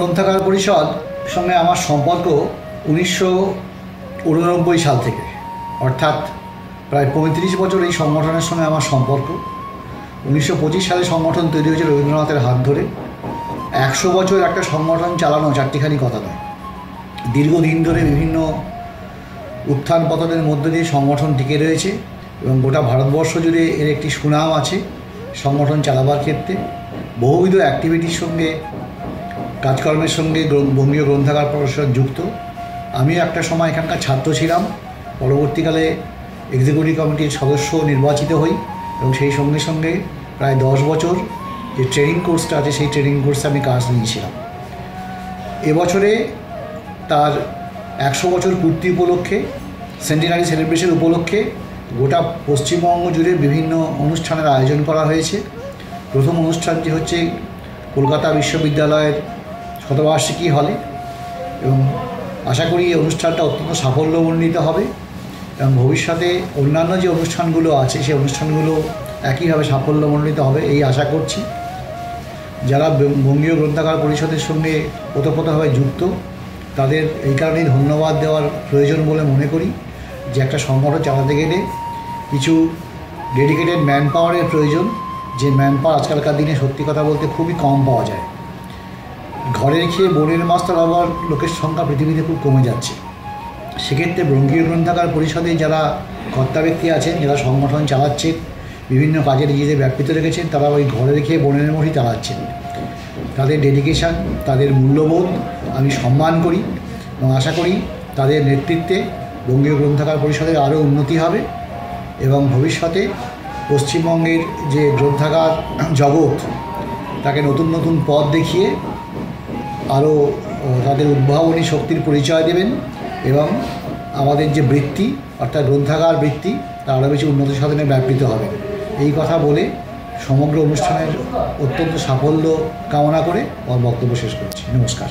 গ্রন্থাগার পরিষদ সঙ্গে আমার সম্পর্ক 1989 সাল থেকে, অর্থাৎ প্রায় 35 বছর এই সংগঠনের সঙ্গে আমার সম্পর্ক। 1925 সালে সংগঠন তৈরি হয়েছে রবীন্দ্রনাথের হাত ধরে। 100 বছর একটা সংগঠন চালানো চারটিখানি কথা নয়। দীর্ঘদিন ধরে বিভিন্ন উত্থান পতনের মধ্য দিয়ে সংগঠন টিকে রয়েছে এবং গোটা ভারতবর্ষ জুড়ে এর একটি সুনাম আছে সংগঠন চালাবার ক্ষেত্রে। বহুবিধ অ্যাক্টিভিটির সঙ্গে, কাজকর্মের সঙ্গে বঙ্গীয় গ্রন্থাগার পরিষদ যুক্ত। আমি একটা সময় এখানকার ছাত্র ছিলাম, পরবর্তীকালে এক্সিকিউটিভ কমিটির সদস্য নির্বাচিত হই এবং সেই সঙ্গে সঙ্গে প্রায় 10 বছর যে ট্রেনিং কোর্সটা আছে সেই ট্রেনিং কোর্সে আমি কাজ নিয়েছিলাম। এবছরে তার 100 বছর পূর্তি উপলক্ষে, সেন্টিনারি সেলিব্রেশন উপলক্ষে গোটা পশ্চিমবঙ্গ জুড়ে বিভিন্ন অনুষ্ঠানের আয়োজন করা হয়েছে। প্রথম অনুষ্ঠানটি হচ্ছে কলকাতা বিশ্ববিদ্যালয়ের শতবার্ষিকী হলে এবং আশা করি এই অনুষ্ঠানটা অত্যন্ত সাফল্যমণ্ডিত হবে এবং ভবিষ্যতে অন্যান্য যে অনুষ্ঠানগুলো আছে সেই অনুষ্ঠানগুলো একইভাবে সাফল্যমণ্ডিত হবে এই আশা করছি। যারা বঙ্গীয় গ্রন্থাগার পরিষদের সঙ্গে ওতপ্রোতভাবে যুক্ত তাদের এই কারণেই ধন্যবাদ দেওয়ার প্রয়োজন বলে মনে করি যে একটা সংগঠন চালাতে গেলে কিছু ডেডিকেটেড ম্যান পাওয়ারের প্রয়োজন, যে ম্যান পাওয়ার আজকালকার দিনে সত্যি কথা বলতে খুবই কম পাওয়া যায়। ঘরের খেয়ে বনের মাছ ধরাবার লোকের সংখ্যা পৃথিবীতে খুব কমে যাচ্ছে। সেক্ষেত্রে বঙ্গীয় গ্রন্থাগার পরিষদে যারা কর্তা ব্যক্তি আছেন, যারা সংগঠন চালাচ্ছেন, বিভিন্ন কাজে নিজেদের ব্যাপৃত রেখেছেন, তারা ওই ঘরের খেয়ে বনের মধ্যেই চালাচ্ছেন। তাদের ডেডিকেশান, তাদের মূল্যবোধ আমি সম্মান করি এবং আশা করি তাদের নেতৃত্বে বঙ্গীয় গ্রন্থাগার পরিষদের আরও উন্নতি হবে এবং ভবিষ্যতে পশ্চিমবঙ্গের যে গ্রন্থাগার জগৎ তাকে নতুন নতুন পথ দেখিয়ে আরও তাদের উদ্ভাবনী শক্তির পরিচয় দেবেন এবং আমাদের যে বৃত্তি অর্থাৎ গ্রন্থাগার বৃত্তি তা আরও বেশি উন্নতি সাধনে ব্যাপৃত হবে। এই কথা বলে সমগ্র অনুষ্ঠানের অত্যন্ত সাফল্য কামনা করে আমার বক্তব্য শেষ করছি। নমস্কার।